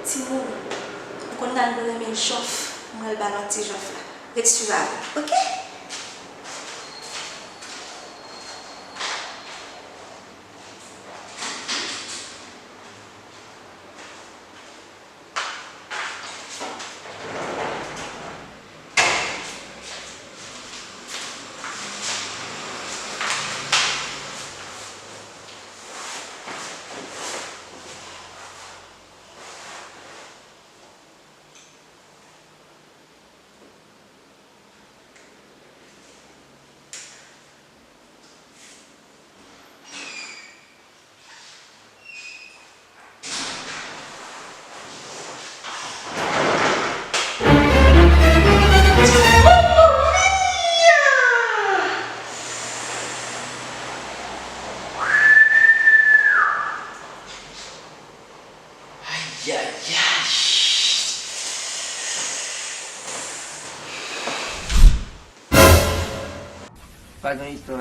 Timon, kon nan mwen men chof, mwen balon ti jof la. Ret su avon, ok? Aïe, aïe, aïe. Pas dans l'histoire.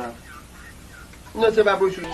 Non, c'est pas possible.